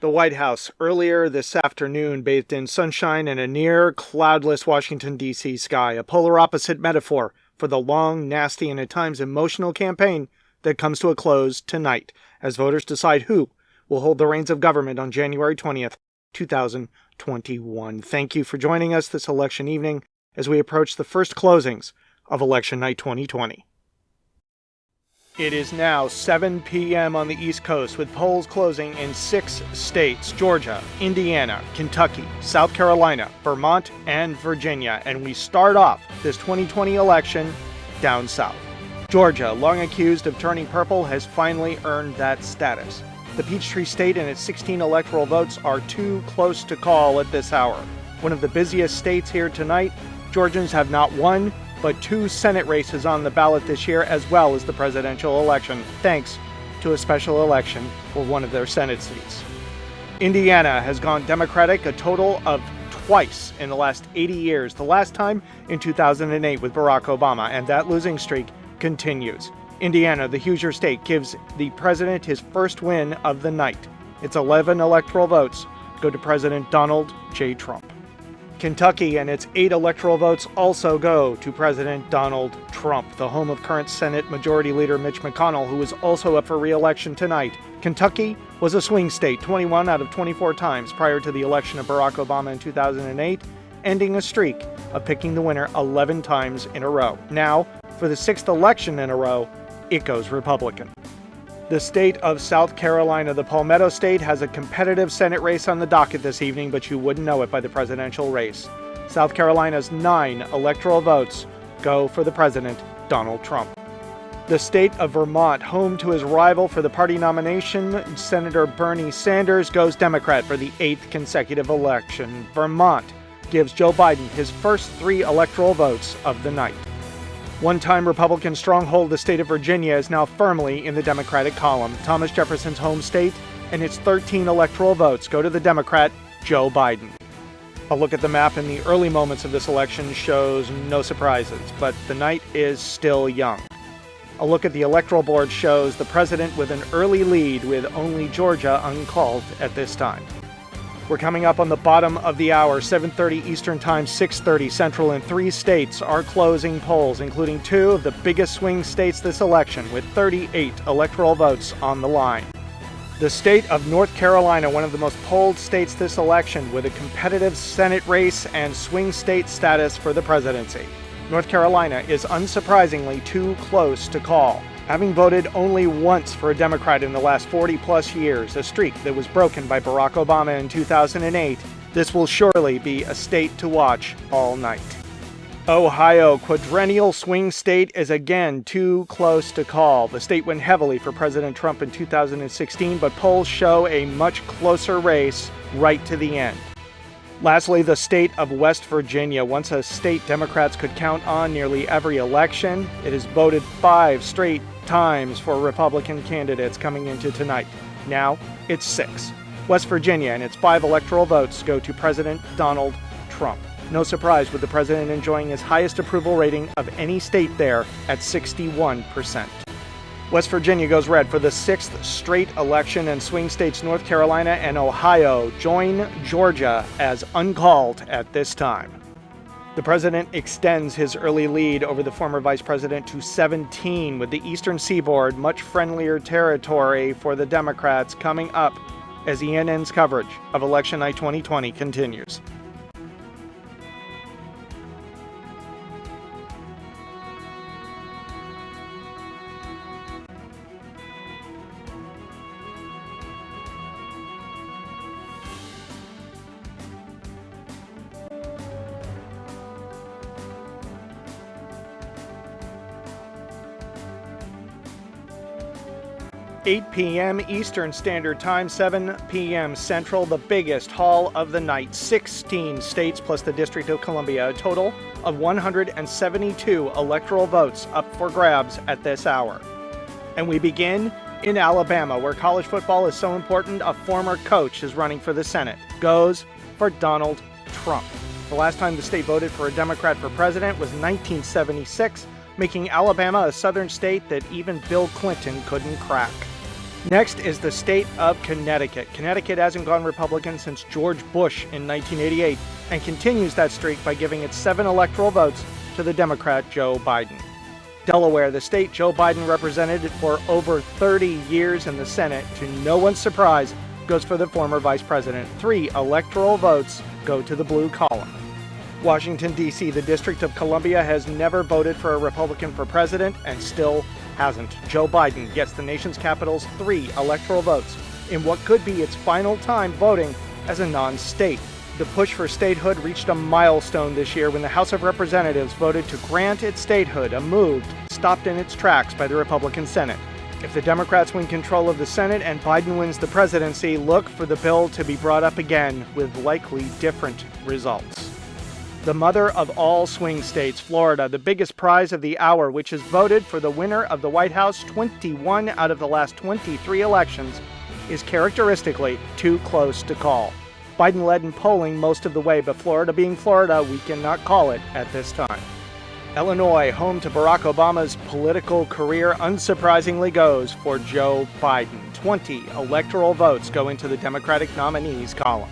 The White House earlier this afternoon bathed in sunshine and a near cloudless Washington, D.C. sky, a polar opposite metaphor for the long, nasty, and at times emotional campaign that comes to a close tonight as voters decide who will hold the reins of government on January 20th, 2021. Thank you for joining us this election evening as we approach the first closings of Election Night 2020. It is now 7 p.m. on the East Coast, with polls closing in 6 states: Georgia, Indiana, Kentucky, South Carolina, Vermont, and Virginia. And we start off this 2020 election down south. Georgia, long accused of turning purple, has finally earned that status. The Peachtree State and its 16 electoral votes are too close to call at this hour. One of the busiest states here tonight, Georgians have not one, but 2 Senate races on the ballot this year, as well as the presidential election, thanks to a special election for one of their Senate seats. Indiana has gone Democratic a total of twice in the last 80 years, the last time in 2008 with Barack Obama, and that losing streak continues. Indiana, the Hoosier state, gives the president his first win of the night. Its 11 electoral votes go to President Donald J. Trump. Kentucky and its 8 electoral votes also go to President Donald Trump, the home of current Senate Majority Leader Mitch McConnell, who is also up for re-election tonight. Kentucky was a swing state 21 out of 24 times prior to the election of Barack Obama in 2008, ending a streak of picking the winner 11 times in a row. Now, for the 6th election in a row, it goes Republican. The state of South Carolina, the Palmetto State, has a competitive Senate race on the docket this evening, but you wouldn't know it by the presidential race. South Carolina's 9 electoral votes go for the president, Donald Trump. The state of Vermont, home to his rival for the party nomination, Senator Bernie Sanders, goes Democrat for the 8th consecutive election. Vermont gives Joe Biden his first 3 electoral votes of the night. One-time Republican stronghold, the state of Virginia, is now firmly in the Democratic column. Thomas Jefferson's home state and its 13 electoral votes go to the Democrat, Joe Biden. A look at the map in the early moments of this election shows no surprises, but the night is still young. A look at the electoral board shows the president with an early lead, with only Georgia uncalled at this time. We're coming up on the bottom of the hour, 7:30 Eastern Time, 6:30 Central, and 3 states are closing polls, including 2 of the biggest swing states this election, with 38 electoral votes on the line. The state of North Carolina, one of the most polled states this election, with a competitive Senate race and swing state status for the presidency. North Carolina is unsurprisingly too close to call. Having voted only once for a Democrat in the last 40-plus years, a streak that was broken by Barack Obama in 2008, this will surely be a state to watch all night. Ohio, quadrennial swing state, is again too close to call. The state went heavily for President Trump in 2016, but polls show a much closer race right to the end. Lastly, the state of West Virginia, once a state Democrats could count on nearly every election, it has voted 5 straight times for Republican candidates coming into tonight. Now, it's 6. West Virginia and its 5 electoral votes go to President Donald Trump. No surprise, with the president enjoying his highest approval rating of any state there at 61%. West Virginia goes red for the 6th straight election, and swing states North Carolina and Ohio join Georgia as uncalled at this time. The president extends his early lead over the former vice president to 17, with the eastern seaboard much friendlier territory for the Democrats coming up as ENN's coverage of Election Night 2020 continues. (8 p.m. Eastern Standard Time, 7 p.m. Central, the biggest haul of the night. 16 states plus the District of Columbia, a total of 172 electoral votes up for grabs at this hour. And we begin in Alabama, where college football is so important, a former coach is running for the Senate. Goes for Donald Trump. The last time the state voted for a Democrat for president was 1976, making Alabama a southern state that even Bill Clinton couldn't crack. Next is the state of Connecticut. Connecticut hasn't gone Republican since George Bush in 1988 and continues that streak by giving its 7 electoral votes to the Democrat Joe Biden. Delaware, the state Joe Biden represented for over 30 years in the Senate, to no one's surprise, goes for the former vice president. 3 electoral votes go to the blue column. Washington, D.C., the District of Columbia has never voted for a Republican for president and still hasn't. Joe Biden gets the nation's capital's 3 electoral votes in what could be its final time voting as a non-state. The push for statehood reached a milestone this year when the House of Representatives voted to grant it statehood, a move stopped in its tracks by the Republican Senate. If the Democrats win control of the Senate and Biden wins the presidency, look for the bill to be brought up again with likely different results. The mother of all swing states, Florida, the biggest prize of the hour, which has voted for the winner of the White House 21 out of the last 23 elections, is characteristically too close to call. Biden led in polling most of the way, but Florida being Florida, we cannot call it at this time. Illinois, home to Barack Obama's political career, unsurprisingly goes for Joe Biden. 20 electoral votes go into the Democratic nominees column.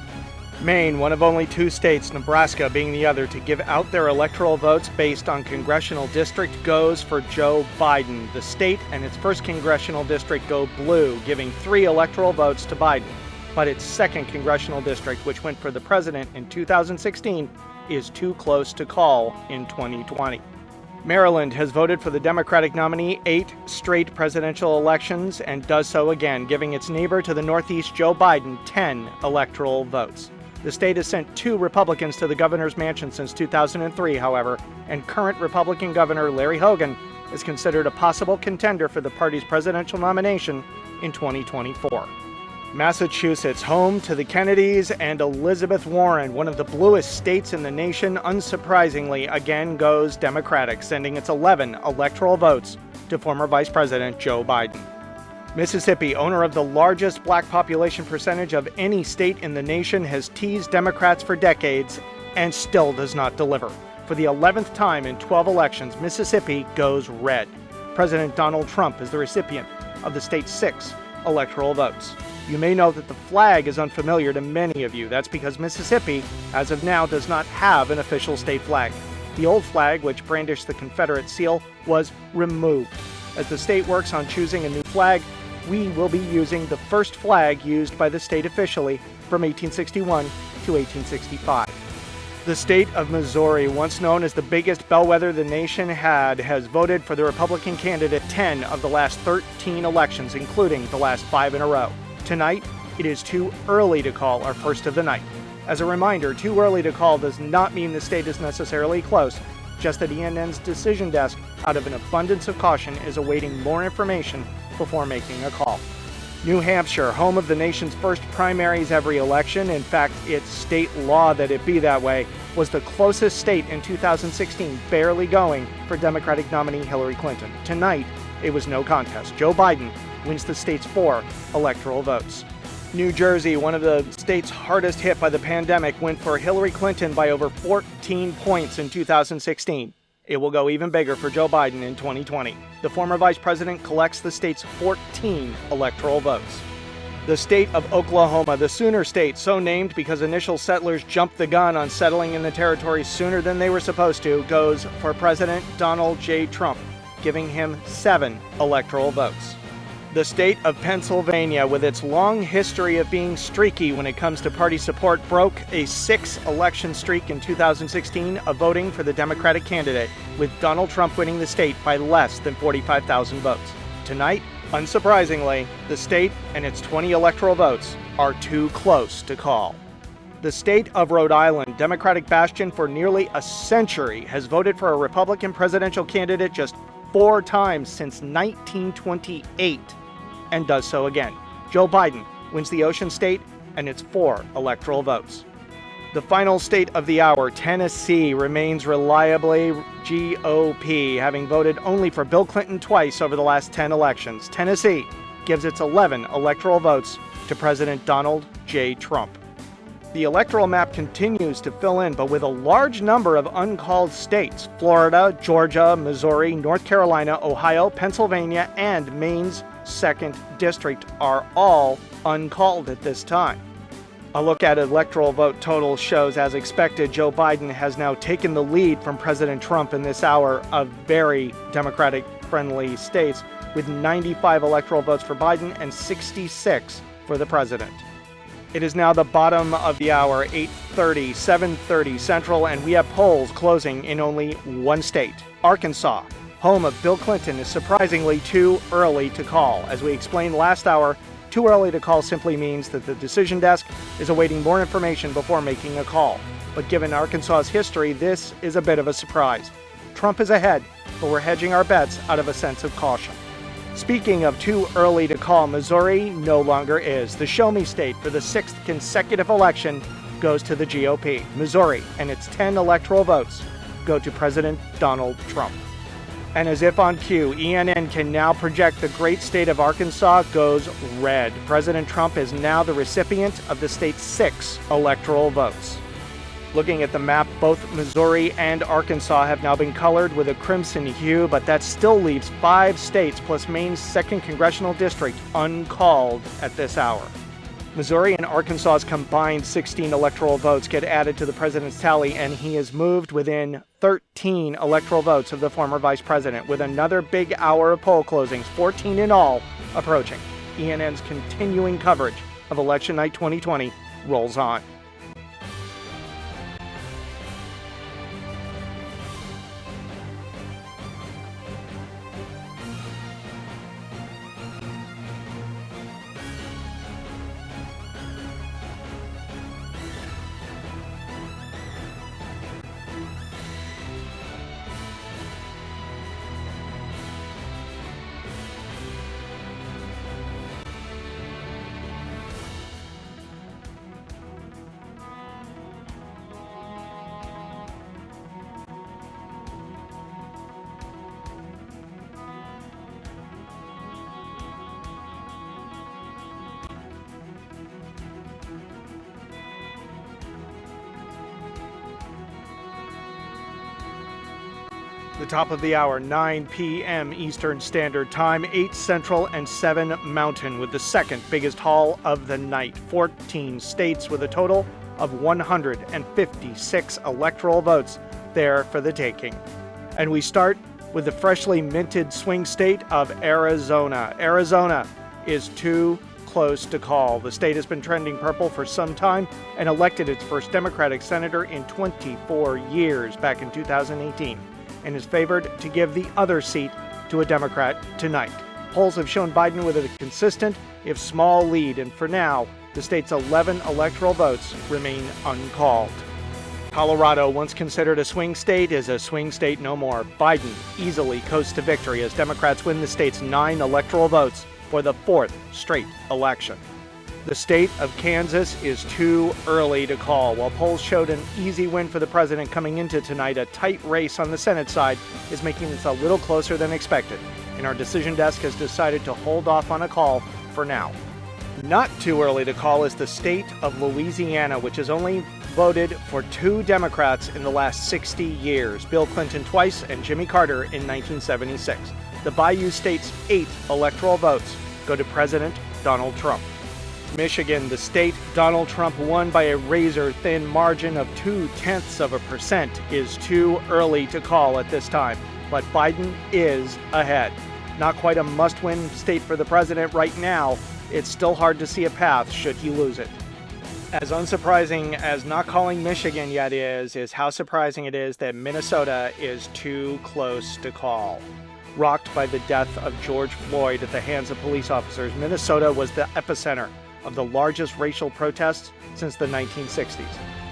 Maine, one of only 2 states, Nebraska being the other, to give out their electoral votes based on congressional district, goes for Joe Biden. The state and its 1st congressional district go blue, giving 3 electoral votes to Biden. But its 2nd congressional district, which went for the president in 2016, is too close to call in 2020. Maryland has voted for the Democratic nominee 8 straight presidential elections and does so again, giving its neighbor to the Northeast, Joe Biden, 10 electoral votes. The state has sent 2 Republicans to the governor's mansion since 2003, however, and current Republican Governor Larry Hogan is considered a possible contender for the party's presidential nomination in 2024. Massachusetts, home to the Kennedys and Elizabeth Warren, one of the bluest states in the nation, unsurprisingly again goes Democratic, sending its 11 electoral votes to former Vice President Joe Biden. Mississippi, owner of the largest black population percentage of any state in the nation, has teased Democrats for decades and still does not deliver. For the 11th time in 12 elections, Mississippi goes red. President Donald Trump is the recipient of the state's 6 electoral votes. You may know that the flag is unfamiliar to many of you. That's because Mississippi, as of now, does not have an official state flag. The old flag, which brandished the Confederate seal, was removed. As the state works on choosing a new flag, we will be using the first flag used by the state officially from 1861 to 1865. The state of Missouri, once known as the biggest bellwether the nation had, has voted for the Republican candidate 10 of the last 13 elections, including the last 5 in a row. Tonight, it is too early to call our first of the night. As a reminder, too early to call does not mean the state is necessarily close, just that ENN's decision desk, out of an abundance of caution, is awaiting more information before making a call. New Hampshire, home of the nation's first primaries every election, in fact, it's state law that it be that way, was the closest state in 2016, barely going for Democratic nominee Hillary Clinton. Tonight, it was no contest. Joe Biden wins the state's 4 electoral votes. New Jersey, one of the states hardest hit by the pandemic, went for Hillary Clinton by over 14 points in 2016. It will go even bigger for Joe Biden in 2020. The former vice president collects the state's 14 electoral votes. The state of Oklahoma, the Sooner State, so named because initial settlers jumped the gun on settling in the territory sooner than they were supposed to, goes for President Donald J. Trump, giving him 7 electoral votes. The state of Pennsylvania, with its long history of being streaky when it comes to party support, broke a 6-election streak in 2016 of voting for the Democratic candidate, with Donald Trump winning the state by less than 45,000 votes. Tonight, unsurprisingly, the state and its 20 electoral votes are too close to call. The state of Rhode Island, Democratic bastion for nearly a century, has voted for a Republican presidential candidate just 4 times since 1928. And does so again. Joe Biden wins the Ocean State and its 4 electoral votes. The final state of the hour, Tennessee, remains reliably GOP, having voted only for Bill Clinton twice over the last 10 elections. Tennessee gives its 11 electoral votes to President Donald J. Trump. The electoral map continues to fill in, but with a large number of uncalled states: Florida, Georgia, Missouri, North Carolina, Ohio, Pennsylvania, and Maine's 2nd District are all uncalled at this time. A look at electoral vote totals shows, as expected, Joe Biden has now taken the lead from President Trump in this hour of very Democratic-friendly states, with 95 electoral votes for Biden and 66 for the president. It is now the bottom of the hour, 8:30, 7:30 Central, and we have polls closing in only one state. Arkansas, home of Bill Clinton, is surprisingly too early to call. As we explained last hour, too early to call simply means that the decision desk is awaiting more information before making a call. But given Arkansas's history, this is a bit of a surprise. Trump is ahead, but we're hedging our bets out of a sense of caution. Speaking of too early to call, Missouri no longer is. The show me state for the 6th consecutive election goes to the GOP. Missouri and its 10 electoral votes go to President Donald Trump. And as if on cue, ENN can now project the great state of Arkansas goes red. President Trump is now the recipient of the state's 6 electoral votes. Looking at the map, both Missouri and Arkansas have now been colored with a crimson hue, but that still leaves 5 states plus Maine's 2nd congressional district uncalled at this hour. Missouri and Arkansas's combined 16 electoral votes get added to the president's tally, and he is moved within 13 electoral votes of the former vice president, with another big hour of poll closings, 14 in all, approaching. ENN's continuing coverage of Election Night 2020 rolls on. The top of the hour, 9 p.m. Eastern Standard Time, 8 Central and 7 Mountain, with the second biggest haul of the night. 14 states with a total of 156 electoral votes there for the taking. And we start with the freshly minted swing state of Arizona. Arizona is too close to call. The state has been trending purple for some time and elected its first Democratic senator in 24 years back in 2018. And is favored to give the other seat to a Democrat tonight. Polls have shown Biden with a consistent, if small, lead, and for now, the state's 11 electoral votes remain uncalled. Colorado, once considered a swing state, is a swing state no more. Biden easily coasts to victory as Democrats win the state's 9 electoral votes for the 4th straight election. The state of Kansas is too early to call. While polls showed an easy win for the president coming into tonight, a tight race on the Senate side is making this a little closer than expected, and our decision desk has decided to hold off on a call for now. Not too early to call is the state of Louisiana, which has only voted for 2 Democrats in the last 60 years, Bill Clinton twice and Jimmy Carter in 1976. The Bayou State's 8 electoral votes go to President Donald Trump. Michigan, the state Donald Trump won by a razor-thin margin of 0.2%, is too early to call at this time, but Biden is ahead. Not quite a must-win state for the president right now. It's still hard to see a path should he lose it. As unsurprising as not calling Michigan yet is how surprising it is that Minnesota is too close to call. Rocked by the death of George Floyd at the hands of police officers, Minnesota was the epicenter of the largest racial protests since the 1960s.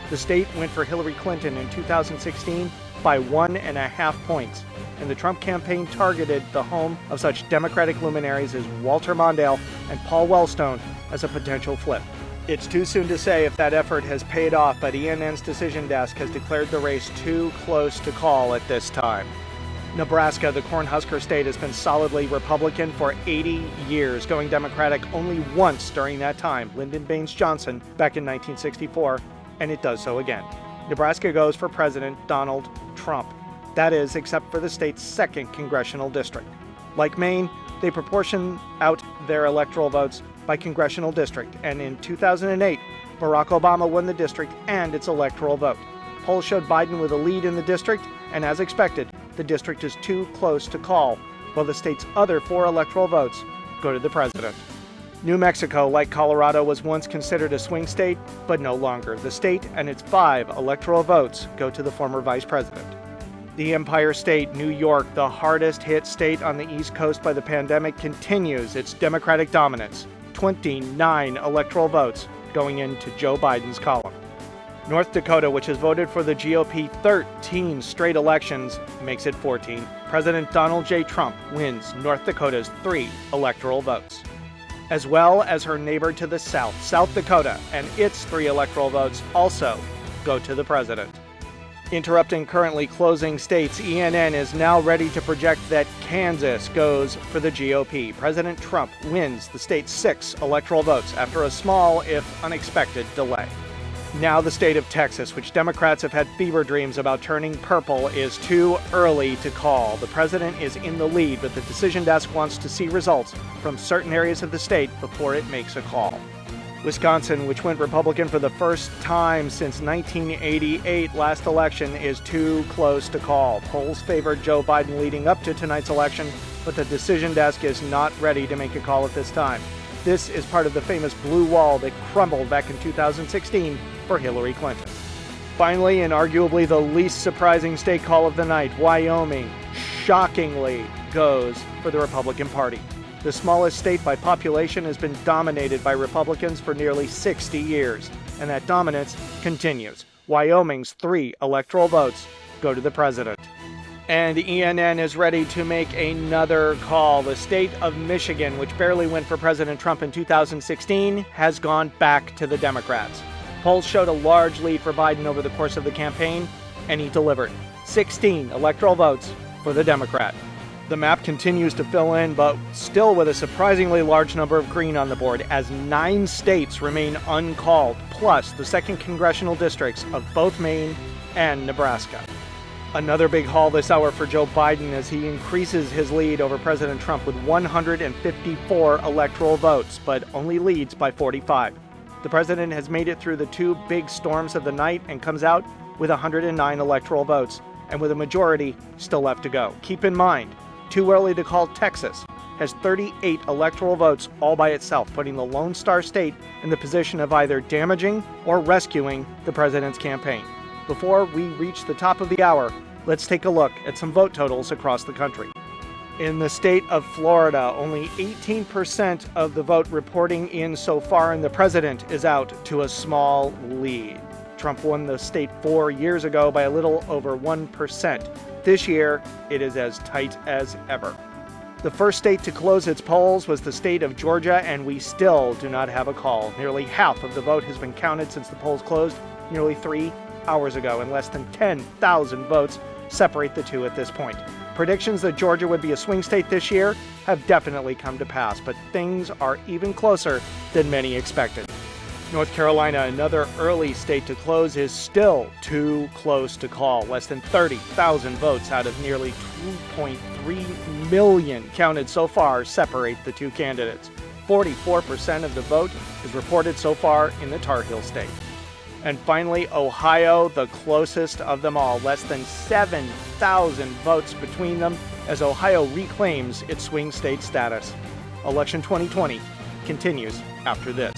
The state went for Hillary Clinton in 2016 by 1.5 points, and the Trump campaign targeted the home of such Democratic luminaries as Walter Mondale and Paul Wellstone as a potential flip. It's too soon to say if that effort has paid off, but ENN's decision desk has declared the race too close to call at this time. Nebraska, the Cornhusker state, has been solidly Republican for 80 years, going Democratic only once during that time, Lyndon Baines Johnson, back in 1964, and it does so again. Nebraska goes for President Donald Trump. That is, except for the state's 2nd congressional district. Like Maine, they proportion out their electoral votes by congressional district, and in 2008, Barack Obama won the district and its electoral vote. Polls showed Biden with a lead in the district, and as expected, the district is too close to call, while the state's other 4 electoral votes go to the president. New Mexico, like Colorado, was once considered a swing state, but no longer. The state and its 5 electoral votes go to the former vice president. The Empire State, New York, the hardest hit state on the East Coast by the pandemic, continues its Democratic dominance. 29 electoral votes going into Joe Biden's column. North Dakota, which has voted for the GOP 13 straight elections, makes it 14. President Donald J. Trump wins North Dakota's 3 electoral votes. As well as her neighbor to the south, South Dakota, and its 3 electoral votes also go to the president. Interrupting currently closing states, ENN is now ready to project that Kansas goes for the GOP. President Trump wins the state's 6 electoral votes after a small, if unexpected, delay. Now the state of Texas, which Democrats have had fever dreams about turning purple, is too early to call. The president is in the lead, but the decision desk wants to see results from certain areas of the state before it makes a call. Wisconsin, which went Republican for the first time since 1988 last election, is too close to call. Polls favored Joe Biden leading up to tonight's election, but the decision desk is not ready to make a call at this time. This is part of the famous blue wall that crumbled back in 2016 for Hillary Clinton. Finally, and arguably the least surprising state call of the night, Wyoming shockingly goes for the Republican Party. The smallest state by population has been dominated by Republicans for nearly 60 years, and that dominance continues. Wyoming's 3 electoral votes go to the president. And ENN is ready to make another call. The state of Michigan, which barely went for President Trump in 2016, has gone back to the Democrats. Polls showed a large lead for Biden over the course of the campaign, and he delivered 16 electoral votes for the Democrat. The map continues to fill in, but still with a surprisingly large number of green on the board, as 9 states remain uncalled, plus the 2nd congressional districts of both Maine and Nebraska. Another big haul this hour for Joe Biden as he increases his lead over President Trump with 154 electoral votes, but only leads by 45. The president has made it through the 2 big storms of the night and comes out with 109 electoral votes, and with a majority still left to go. Keep in mind, too early to call Texas has 38 electoral votes all by itself, putting the Lone Star State in the position of either damaging or rescuing the president's campaign. Before we reach the top of the hour, let's take a look at some vote totals across the country. In the state of Florida, only 18% of the vote reporting in so far, and the president is out to a small lead. Trump won the state 4 years ago by a little over 1%. This year, it is as tight as ever. The first state to close its polls was the state of Georgia, and we still do not have a call. Nearly half of the vote has been counted since the polls closed nearly 3 hours ago, and less than 10,000 votes separate the two at this point. Predictions that Georgia would be a swing state this year have definitely come to pass, but things are even closer than many expected. North Carolina, another early state to close, is still too close to call. Less than 30,000 votes out of nearly 2.3 million counted so far separate the 2 candidates. 44% of the vote is reported so far in the Tar Heel state. And finally, Ohio, the closest of them all. Less than 7,000 votes between them as Ohio reclaims its swing state status. Election 2020 continues after this.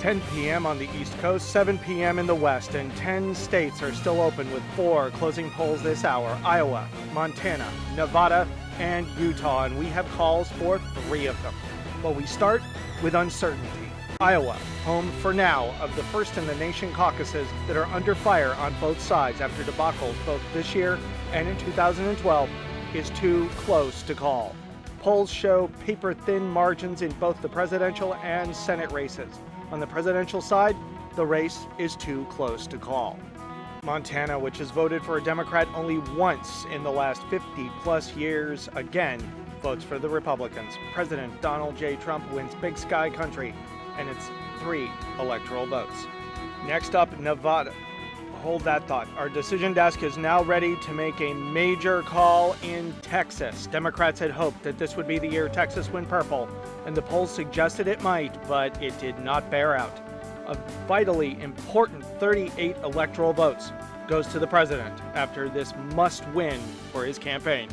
10 p.m. on the East Coast, 7 p.m. in the West, and 10 states are still open with 4 closing polls this hour: Iowa, Montana, Nevada, and Utah, and we have calls for 3 of them. But we start with uncertainty. Iowa, home for now of the first-in-the-nation caucuses that are under fire on both sides after debacles both this year and in 2012, is too close to call. Polls show paper-thin margins in both the presidential and Senate races. On the presidential side, the race is too close to call. Montana, which has voted for a Democrat only once in the last 50-plus years, again votes for the Republicans. President Donald J. Trump wins Big Sky Country, and it's 3 electoral votes. Next up, Nevada. Hold that thought. Our decision desk is now ready to make a major call in Texas. Democrats had hoped that this would be the year Texas went purple, and the polls suggested it might, but it did not bear out. A vitally important 38 electoral votes goes to the president after this must-win for his campaign.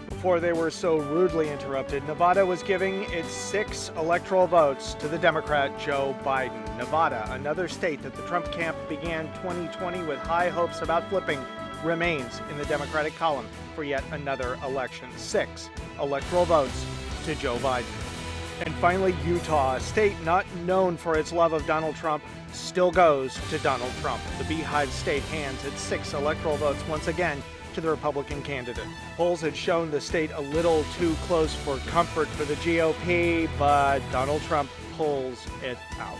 Before they were so rudely interrupted, Nevada was giving its 6 electoral votes to the Democrat Joe Biden. Nevada, another state that the Trump camp began 2020 with high hopes about flipping, remains in the Democratic column for yet another election. 6 electoral votes to Joe Biden. And finally, Utah, a state not known for its love of Donald Trump, still goes to Donald Trump. The Beehive State hands its 6 electoral votes once again to the Republican candidate. Polls had shown the state a little too close for comfort for the GOP, but Donald Trump pulls it out.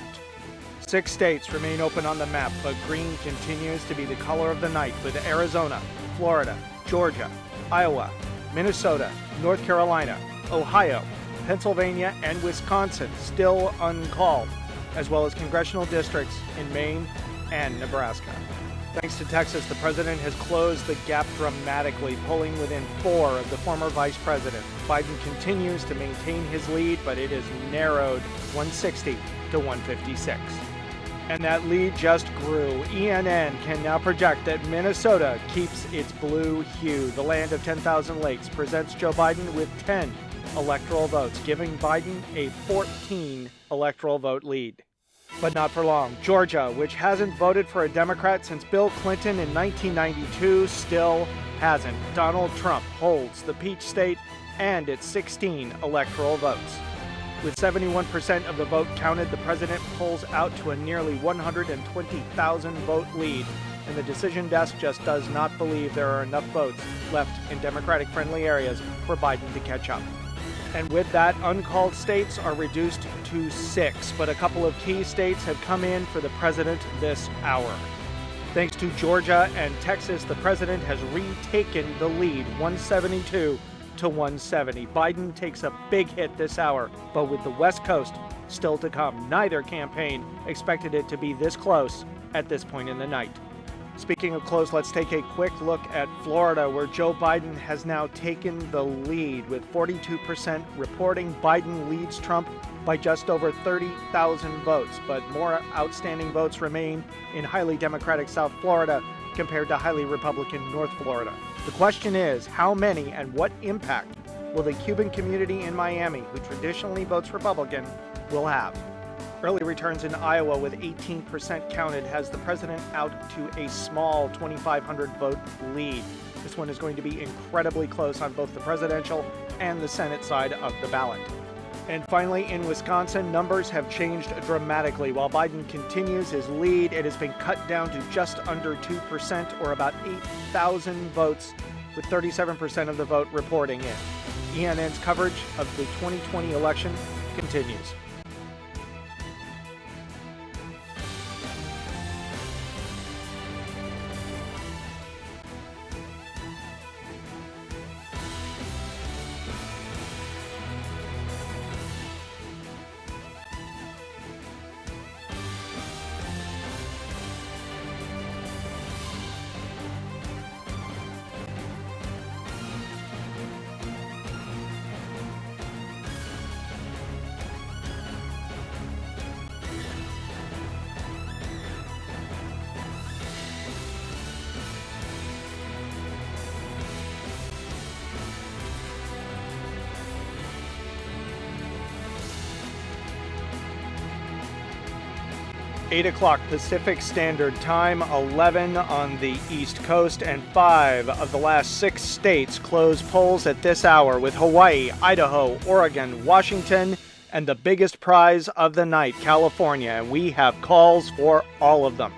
6 states remain open on the map, but green continues to be the color of the night, with Arizona, Florida, Georgia, Iowa, Minnesota, North Carolina, Ohio, Pennsylvania, and Wisconsin still uncalled, as well as congressional districts in Maine and Nebraska. Thanks to Texas, the president has closed the gap dramatically, pulling within 4 of the former vice president. Biden continues to maintain his lead, but it is narrowed 160 to 156. And that lead just grew. ENN can now project that Minnesota keeps its blue hue. The land of 10,000 lakes presents Joe Biden with 10 electoral votes, giving Biden a 14 electoral vote lead. But not for long. Georgia, which hasn't voted for a Democrat since Bill Clinton in 1992, still hasn't. Donald Trump holds the Peach State and its 16 electoral votes. With 71% of the vote counted, the president pulls out to a nearly 120,000 vote lead, and the decision desk just does not believe there are enough votes left in Democratic-friendly areas for Biden to catch up. And with that, uncalled states are reduced to 6, but a couple of key states have come in for the president this hour. Thanks to Georgia and Texas, the president has retaken the lead, 172 to 170. Biden takes a big hit this hour, but with the West Coast still to come. Neither campaign expected it to be this close at this point in the night. Speaking of close, let's take a quick look at Florida, where Joe Biden has now taken the lead. With 42% reporting, Biden leads Trump by just over 30,000 votes, but more outstanding votes remain in highly Democratic South Florida compared to highly Republican North Florida. The question is, how many and what impact will the Cuban community in Miami, who traditionally votes Republican, will have? Early returns in Iowa, with 18% counted, has the president out to a small 2,500 vote lead. This one is going to be incredibly close on both the presidential and the Senate side of the ballot. And finally, in Wisconsin, numbers have changed dramatically. While Biden continues his lead, it has been cut down to just under 2%, or about 8,000 votes, with 37% of the vote reporting in. ENN's coverage of the 2020 election continues. 8 o'clock Pacific Standard Time, 11 on the East Coast, and 5 of the last 6 states close polls at this hour, with Hawaii, Idaho, Oregon, Washington, and the biggest prize of the night, California, and we have calls for all of them.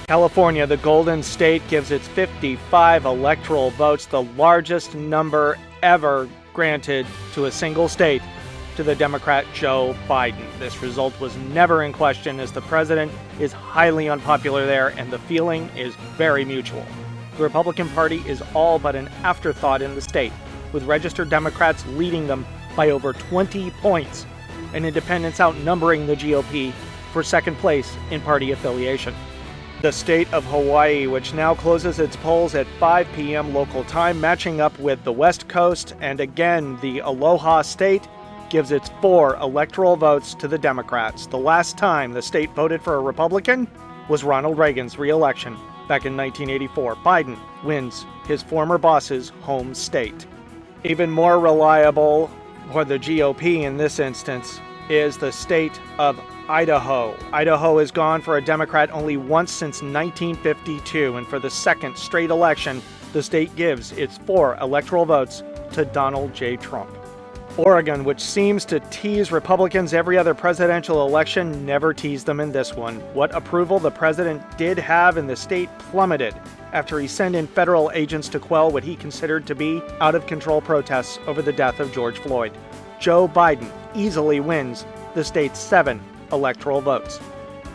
California, the Golden State, gives its 55 electoral votes, the largest number ever granted to a single state, to the Democrat Joe Biden. This result was never in question, as the president is highly unpopular there and the feeling is very mutual. The Republican Party is all but an afterthought in the state, with registered Democrats leading them by over 20 points, and independents outnumbering the GOP for second place in party affiliation. The state of Hawaii, which now closes its polls at 5 p.m. local time, matching up with the West Coast, and again the Aloha State, gives its 4 electoral votes to the Democrats. The last time the state voted for a Republican was Ronald Reagan's re-election back in 1984. Biden wins his former boss's home state. Even more reliable for the GOP in this instance is the state of Idaho. Idaho has gone for a Democrat only once since 1952, and for the second straight election, the state gives its 4 electoral votes to Donald J. Trump. Oregon, which seems to tease Republicans every other presidential election, never teased them in this one. What approval the president did have in the state plummeted after he sent in federal agents to quell what he considered to be out-of-control protests over the death of George Floyd. Joe Biden easily wins the state's 7 electoral votes.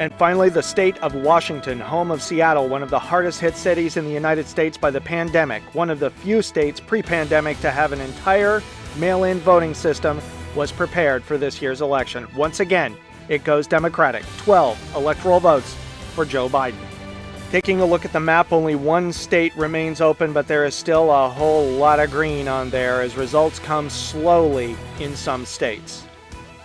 And finally, the state of Washington, home of Seattle, one of the hardest hit cities in the United States by the pandemic, one of the few states pre-pandemic to have an entire mail-in voting system, was prepared for this year's election. Once again, it goes Democratic. 12 electoral votes for Joe Biden. Taking a look at the map, only one state remains open, but there is still a whole lot of green on there as results come slowly in some states.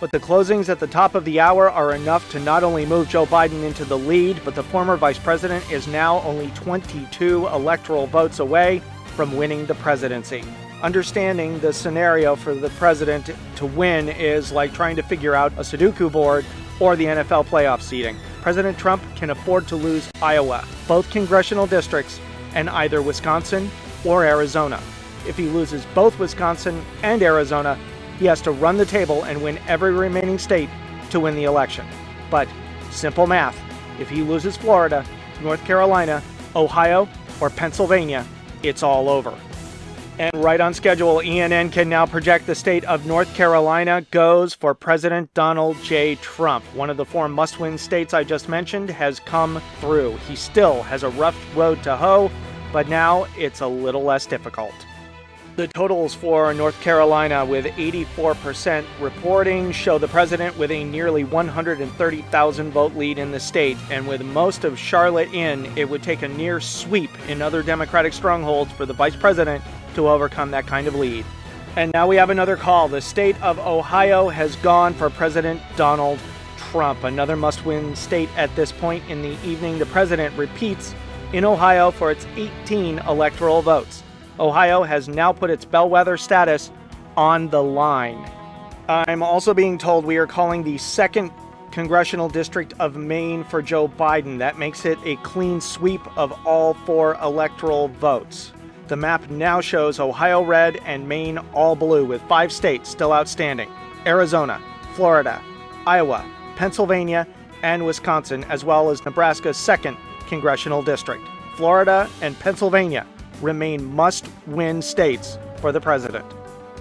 But the closings at the top of the hour are enough to not only move Joe Biden into the lead, but the former vice president is now only 22 electoral votes away from winning the presidency. Understanding the scenario for the president to win is like trying to figure out a Sudoku board or the NFL playoff seeding. President Trump can afford to lose Iowa, both congressional districts, and either Wisconsin or Arizona. If he loses both Wisconsin and Arizona, he has to run the table and win every remaining state to win the election. But simple math, if he loses Florida, North Carolina, Ohio, or Pennsylvania, it's all over. And right on schedule, ENN can now project the state of North Carolina goes for President Donald J. Trump. One of the 4 must-win states I just mentioned has come through. He still has a rough road to hoe, but now it's a little less difficult. The totals for North Carolina, with 84% reporting, show the president with a nearly 130,000 vote lead in the state, and with most of Charlotte in, it would take a near sweep in other Democratic strongholds for the vice president to overcome that kind of lead. And now we have another call. The state of Ohio has gone for President Donald Trump, another must-win state at this point in the evening. The president repeats in Ohio for its 18 electoral votes. Ohio has now put its bellwether status on the line. I'm also being told we are calling the 2nd Congressional District of Maine for Joe Biden. That makes it a clean sweep of all 4 electoral votes. The map now shows Ohio red and Maine all blue, with 5 states still outstanding: Arizona, Florida, Iowa, Pennsylvania, and Wisconsin, as well as Nebraska's 2nd Congressional District. Florida and Pennsylvania remain must-win states for the president.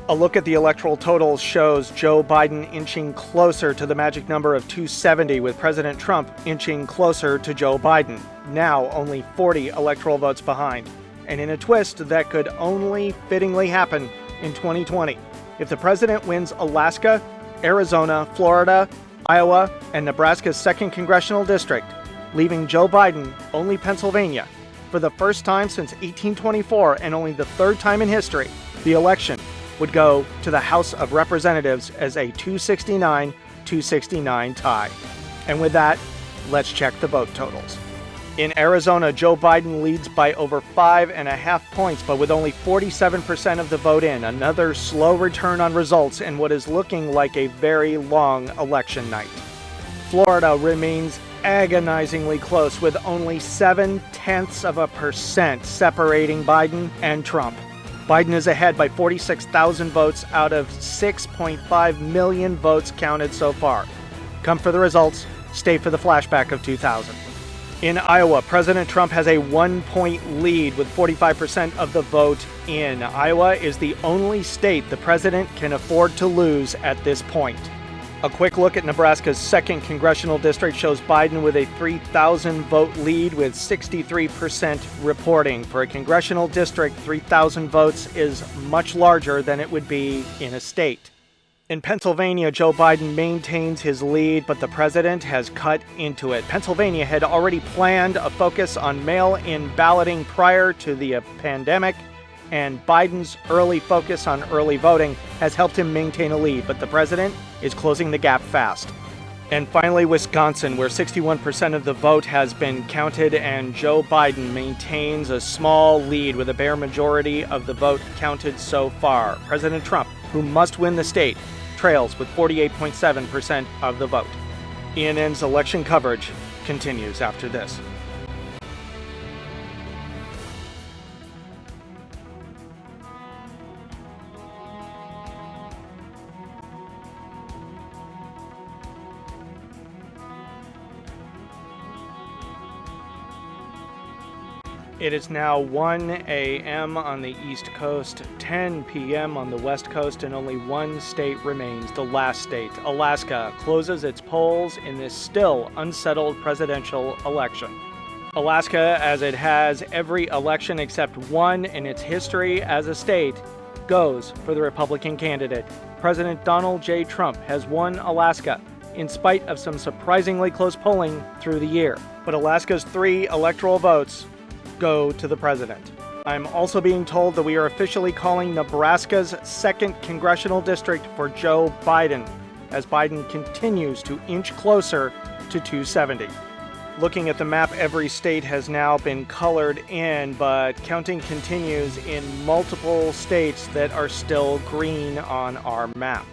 A look at the electoral totals shows Joe Biden inching closer to the magic number of 270, with President Trump inching closer to Joe Biden, now only 40 electoral votes behind. And in a twist that could only fittingly happen in 2020, if the president wins Alaska, Arizona, Florida, Iowa, and Nebraska's 2nd Congressional District, leaving Joe Biden only Pennsylvania, for the first time since 1824 and only the 3rd time in history, the election would go to the House of Representatives as a 269-269 tie. And with that, let's check the vote totals. In Arizona, Joe Biden leads by over 5.5 points, but with only 47% of the vote in. Another slow return on results in what is looking like a very long election night. Florida remains agonizingly close, with only 0.7% separating Biden and Trump. Biden is ahead by 46,000 votes out of 6.5 million votes counted so far. Come for the results, stay for the flashback of 2000. In Iowa, President Trump has a 1-point lead with 45% of the vote in. Iowa is the only state the president can afford to lose at this point. A quick look at Nebraska's 2nd congressional district shows Biden with a 3,000 vote lead with 63% reporting. For a congressional district, 3,000 votes is much larger than it would be in a state. In Pennsylvania, Joe Biden maintains his lead, but the president has cut into it. Pennsylvania had already planned a focus on mail-in balloting prior to the pandemic, and Biden's early focus on early voting has helped him maintain a lead, but the president is closing the gap fast. And finally, Wisconsin, where 61% of the vote has been counted, and Joe Biden maintains a small lead with a bare majority of the vote counted so far. President Trump, who must win the state, trails with 48.7% of the vote. ENN's election coverage continues after this. It is now 1 a.m. on the East Coast, 10 p.m. on the West Coast, and only one state remains, the last state. Alaska closes its polls in this still unsettled presidential election. Alaska, as it has every election except one in its history as a state, goes for the Republican candidate. President Donald J. Trump has won Alaska, in spite of some surprisingly close polling through the year. But Alaska's 3 electoral votes go to the president. I'm also being told that we are officially calling Nebraska's 2nd congressional district for Joe Biden, as Biden continues to inch closer to 270. Looking at the map, every state has now been colored in, but counting continues in multiple states that are still green on our map.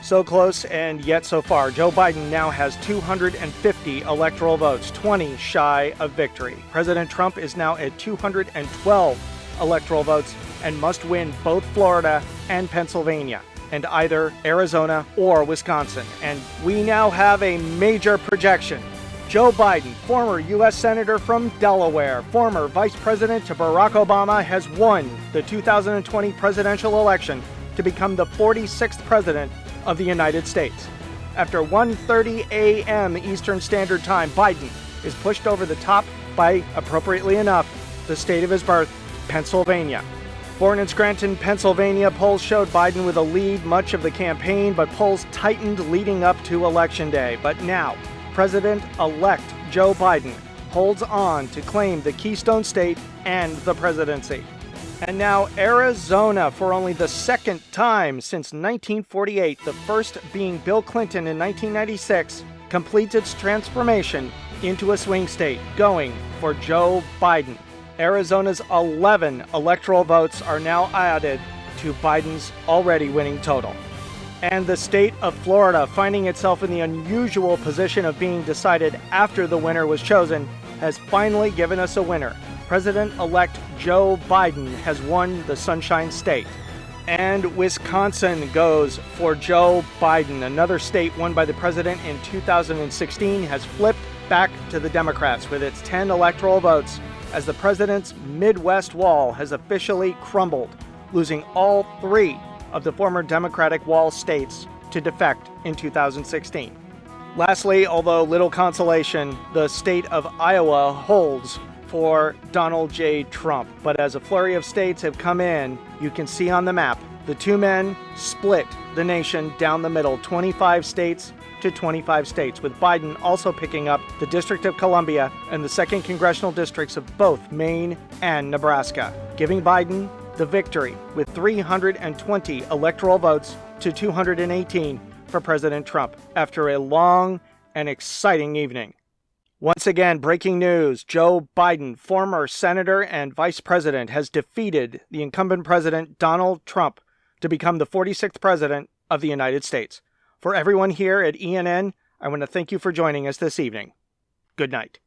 So close and yet so far. Joe Biden now has 250 electoral votes, 20 shy of victory. President Trump is now at 212 electoral votes and must win both Florida and Pennsylvania, and either Arizona or Wisconsin. And we now have a major projection. Joe Biden, former U.S. Senator from Delaware, former Vice President to Barack Obama, has won the 2020 presidential election to become the 46th president of the United States. After 1:30 a.m. Eastern Standard Time, Biden is pushed over the top by, appropriately enough, the state of his birth, Pennsylvania. Born in Scranton, Pennsylvania, polls showed Biden with a lead much of the campaign, but polls tightened leading up to Election Day. But now, President-elect Joe Biden holds on to claim the Keystone State and the presidency. And now Arizona, for only the 2nd time since 1948, the first being Bill Clinton in 1996, completes its transformation into a swing state, going for Joe Biden. Arizona's 11 electoral votes are now added to Biden's already winning total. And the state of Florida, finding itself in the unusual position of being decided after the winner was chosen, has finally given us a winner. President-elect Joe Biden has won the Sunshine State. And Wisconsin goes for Joe Biden. Another state won by the president in 2016 has flipped back to the Democrats with its 10 electoral votes, as the president's Midwest wall has officially crumbled, losing all 3 of the former Democratic wall states to defect in 2016. Lastly, although little consolation, the state of Iowa holds for Donald J. Trump. But as a flurry of states have come in, you can see on the map, the two men split the nation down the middle, 25 states to 25 states, with Biden also picking up the District of Columbia and the 2nd congressional districts of both Maine and Nebraska, giving Biden the victory with 320 electoral votes to 218 for President Trump after a long and exciting evening. Once again, breaking news, Joe Biden, former senator and vice president, has defeated the incumbent president, Donald Trump, to become the 46th president of the United States. For everyone here at ENN, I want to thank you for joining us this evening. Good night.